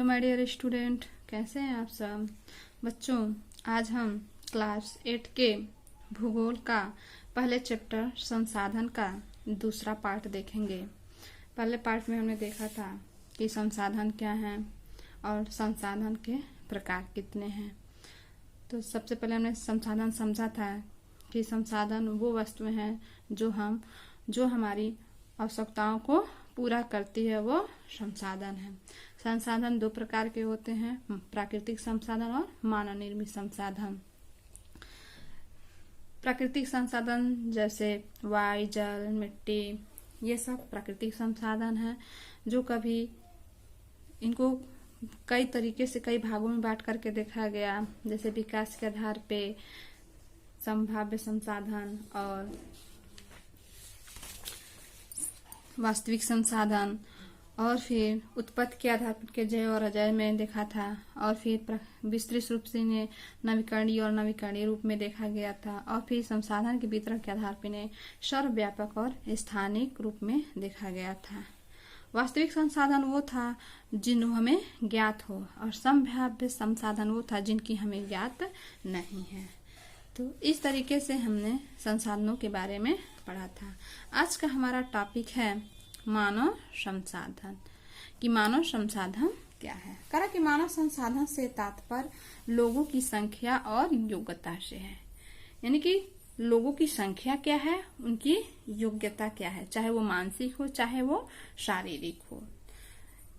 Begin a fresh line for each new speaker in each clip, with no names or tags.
Hello my dear student, कैसे हैं आप सब बच्चों। आज हम क्लास 8 के भूगोल का पहले चैप्टर संसाधन का दूसरा पार्ट देखेंगे। पहले पार्ट में हमने देखा था कि संसाधन क्या हैं और संसाधन के प्रकार कितने हैं। तो सबसे पहले हमने संसाधन समझा था कि संसाधन वो वस्तुएं हैं जो हमारी आवश्यकताओं को पूरा करती है, वो संसाधन है। संसाधन दो प्रकार के होते हैं, प्राकृतिक संसाधन और मानव निर्मित संसाधन। प्राकृतिक संसाधन जैसे वायु, जल, मिट्टी, ये सब प्राकृतिक संसाधन है जो कभी इनको कई तरीके से कई भागों में बांट करके देखा गया, जैसे विकास के आधार पे संभाव्य संसाधन और वास्तविक संसाधन, और फिर उत्पत्ति के आधार पर के जय और अजय में देखा था, और फिर विस्तृत रूप से इन्हें नवीकरणीय और नवीकरणीय रूप में देखा गया था, और फिर संसाधन के वितरण के आधार पर इन्हें सर्वव्यापक और स्थानिक रूप में देखा गया था। वास्तविक संसाधन वो था जिन्हें हमें ज्ञात हो, और संभाव्य संसाधन वो था जिनकी हमें ज्ञात नहीं है। तो इस तरीके से हमने संसाधनों के बारे में पढ़ा था। आज का हमारा टॉपिक है मानव संसाधन, कि मानव संसाधन क्या है। करा कि मानव संसाधन से तात्पर्य लोगों की संख्या और योग्यता से है, यानी कि लोगों की संख्या क्या है, उनकी योग्यता क्या है, चाहे वो मानसिक हो चाहे वो शारीरिक हो।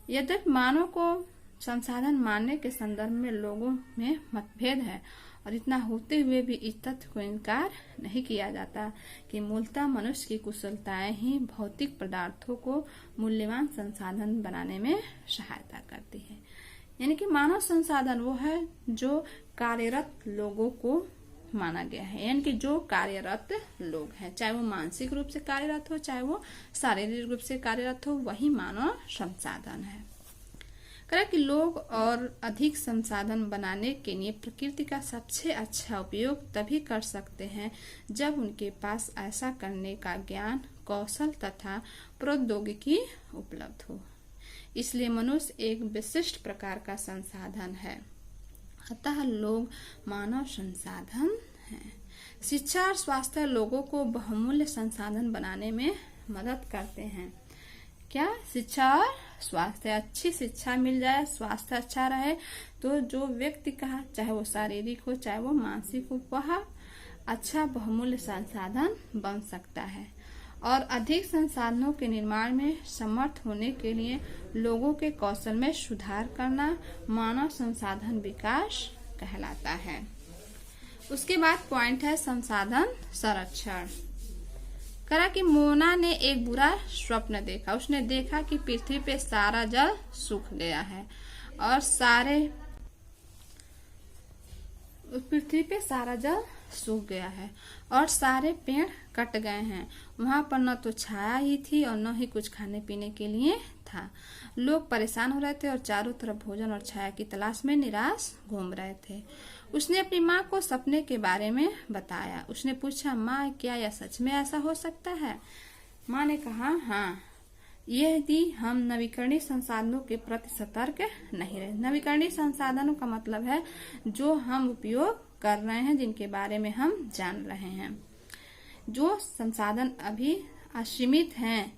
यद्यपि मानव को संसाधन मानने के संदर्भ में लोगों में मतभेद है, और इतना होते हुए भी इस तथ्य को इनकार नहीं किया जाता कि मूलतः मनुष्य की कुशलताएं ही भौतिक पदार्थों को मूल्यवान संसाधन बनाने में सहायता करती है। यानी कि मानव संसाधन वो है जो कार्यरत लोगों को माना गया है, यानी कि जो कार्यरत लोग हैं, चाहे वो मानसिक रूप से कार्यरत हो चाहे वो शारीरिक रूप से कार्यरत हो, वही मानव संसाधन है। करें कि लोग और अधिक संसाधन बनाने के लिए प्रकृति का सबसे अच्छा उपयोग तभी कर सकते हैं जब उनके पास ऐसा करने का ज्ञान, कौशल तथा प्रौद्योगिकी उपलब्ध हो। इसलिए मनुष्य एक विशिष्ट प्रकार का संसाधन है, अतः लोग मानव संसाधन हैं। शिक्षा और स्वास्थ्य लोगों को बहुमूल्य संसाधन बनाने में मदद करते हैं। क्या? शिक्षा और स्वास्थ्य। अच्छी शिक्षा मिल जाए, स्वास्थ्य अच्छा रहे, तो जो व्यक्ति का चाहे वो शारीरिक हो चाहे वो मानसिक हो, वह अच्छा बहुमूल्य संसाधन बन सकता है। और अधिक संसाधनों के निर्माण में समर्थ होने के लिए लोगों के कौशल में सुधार करना मानव संसाधन विकास कहलाता है। उसके बाद पॉइंट है संसाधन संरक्षण। करा कि मोना ने एक बुरा स्वप्न देखा। उसने देखा कि पृथ्वी पे सारा जल सूख गया है और सारे पेड़ कट गए हैं। वहां पर न तो छाया ही थी और न ही कुछ खाने पीने के लिए था। लोग परेशान हो रहे थे और चारों तरफ भोजन और छाया की तलाश में निराश घूम रहे थे। उसने अपनी माँ को सपने के बारे में बताया। उसने पूछा, माँ क्या यह सच में ऐसा हो सकता है? माँ ने कहा, हाँ, यदि हम नवीकरणीय संसाधनों के प्रति सतर्क नहीं रहे। नवीकरणीय संसाधनों का मतलब है जो हम उपयोग कर रहे हैं, जिनके बारे में हम जान रहे हैं। जो संसाधन अभी असीमित हैं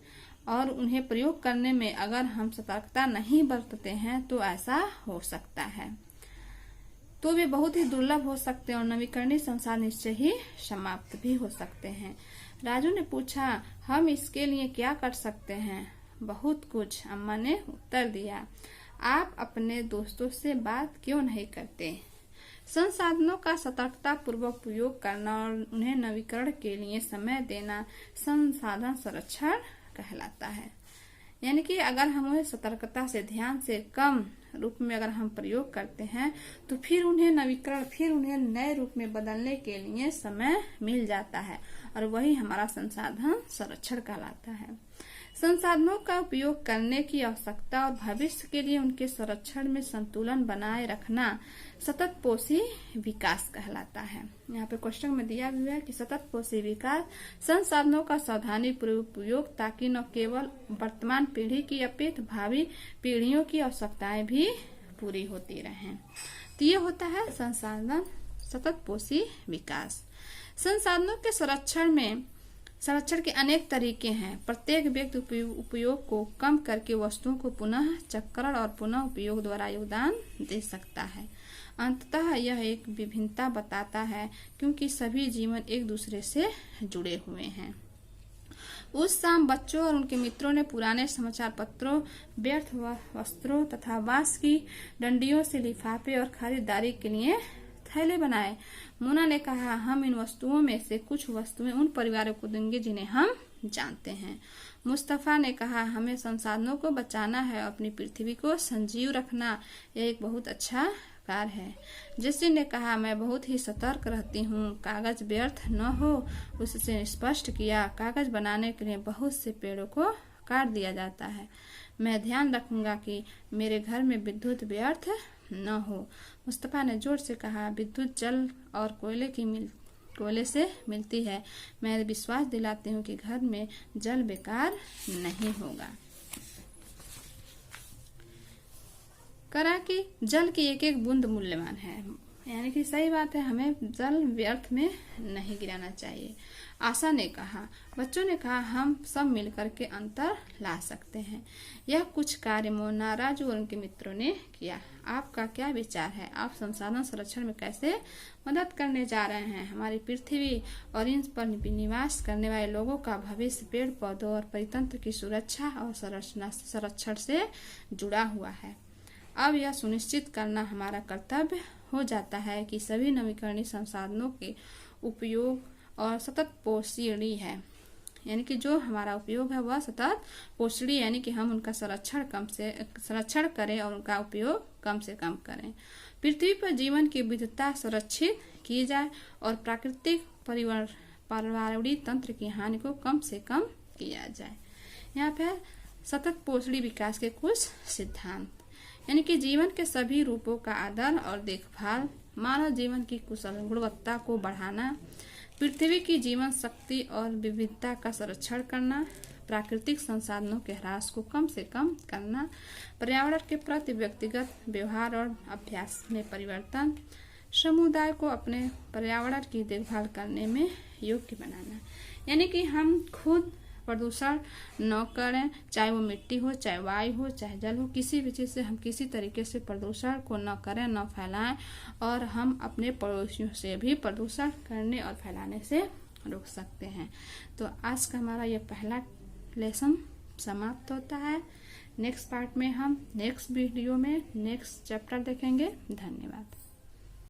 और उन्हें प्रयोग करने में अगर हम सतर्कता नहीं बरतते हैं तो ऐसा हो सकता है, तो वे बहुत ही दुर्लभ हो सकते हैं और नवीकरणीय संसाधन निश्चय ही समाप्त भी हो सकते हैं। राजू ने पूछा, हम इसके लिए क्या कर सकते हैं? बहुत कुछ, अम्मा ने उत्तर दिया। आप अपने दोस्तों से बात क्यों नहीं करते? संसाधनों का सतर्कता पूर्वक उपयोग करना और उन्हें नवीकरण के लिए समय देना संसाधन संरक्षण कहलाता है। यानी कि अगर हम उन्हें सतर्कता से, ध्यान से, कम रूप में अगर हम प्रयोग करते हैं तो फिर उन्हें नवीकरण, फिर उन्हें नए रूप में बदलने के लिए समय मिल जाता है, और वही हमारा संसाधन संरक्षण कहलाता है। संसाधनों का उपयोग करने की आवश्यकता और भविष्य के लिए उनके संरक्षण में संतुलन बनाए रखना सतत पोषी विकास कहलाता है। यहाँ पे क्वेश्चन में दिया हुआ है कि सतत पोषी विकास संसाधनों का सावधानी पूर्वक उपयोग, ताकि न केवल वर्तमान पीढ़ी की अपितु भावी पीढ़ियों की आवश्यकताएं भी पूरी होती रहें। तो ये होता है संसाधन सतत पोषी विकास। संसाधनों के संरक्षण के अनेक तरीके हैं। प्रत्येक व्यक्ति उपयोग को कम करके वस्तुओं को पुनः चक्रण और पुनः उपयोग द्वारा योगदान दे सकता है। अंततः यह एक विभिन्नता बताता है, क्योंकि सभी जीवन एक दूसरे से जुड़े हुए हैं। उस शाम बच्चों और उनके मित्रों ने पुराने समाचार पत्रों, व्यर्थ वस्त्रों तथा बांस की डंडियों से लिफाफे और खरीदारी के लिए थैले बनाए। मोना ने कहा, हम इन वस्तुओं में से कुछ वस्तुएं उन परिवारों को देंगे जिन्हें हम जानते हैं। मुस्तफा ने कहा, हमें संसाधनों को बचाना है और अपनी पृथ्वी को संजीव रखना, यह एक बहुत अच्छा कार्य है। जेसी ने कहा, मैं बहुत ही सतर्क रहती हूँ, कागज व्यर्थ न हो। उससे स्पष्ट किया, कागज बनाने के लिए बहुत से पेड़ों को काट दिया जाता है। मैं ध्यान रखूंगा कि मेरे घर में विद्युत व्यर्थ न हो। मुस्तफा ने जोर से कहा, विद्युत जल और कोयले से मिलती है। मैं विश्वास दिलाती हूँ कि घर में जल बेकार नहीं होगा। करा कि जल की एक एक बूंद मूल्यवान है, यानी कि सही बात है, हमें जल व्यर्थ में नहीं गिराना चाहिए। आशा ने कहा, बच्चों ने कहा, हम सब मिलकर के अंतर ला सकते हैं। यह कुछ कार्य मोना, राजू और उनके मित्रों ने किया। आपका क्या विचार है? आप संसाधन संरक्षण में कैसे मदद करने जा रहे हैं? हमारी पृथ्वी और इन पर निवास करने वाले लोगों का भविष्य पेड़ पौधों और परितंत्र की सुरक्षा और संरक्षण से जुड़ा हुआ है। अब यह सुनिश्चित करना हमारा कर्तव्य हो जाता है कि सभी नवीकरणीय संसाधनों के उपयोग और सतत पोषणीय है, यानी कि जो हमारा उपयोग है वह सतत पोषणीय, यानी कि हम उनका संरक्षण करें और उनका उपयोग कम से कम करें। पृथ्वी पर जीवन की विविधता संरक्षित की जाए और प्राकृतिक पर्यावरणीय तंत्र की हानि को कम से कम किया जाए। यहाँ पे सतत पोषणीय विकास के कुछ सिद्धांत, यानी कि जीवन के सभी रूपों का आदर और देखभाल, मानव जीवन की कुशल गुणवत्ता को बढ़ाना, पृथ्वी की जीवन शक्ति और विविधता का संरक्षण करना, प्राकृतिक संसाधनों के ह्रास को कम से कम करना, पर्यावरण के प्रति व्यक्तिगत व्यवहार और अभ्यास में परिवर्तन, समुदाय को अपने पर्यावरण की देखभाल करने में योग्य बनाना। यानी कि हम खुद प्रदूषण न करें, चाहे वो मिट्टी हो, चाहे वायु हो, चाहे जल हो, किसी भी चीज से हम किसी तरीके से प्रदूषण को न करें, न फैलाएं, और हम अपने पड़ोसियों से भी प्रदूषण करने और फैलाने से रोक सकते हैं। तो आज का हमारा ये पहला लेसन समाप्त होता है। नेक्स्ट पार्ट में हम नेक्स्ट वीडियो में नेक्स्ट चैप्टर देखेंगे। धन्यवाद।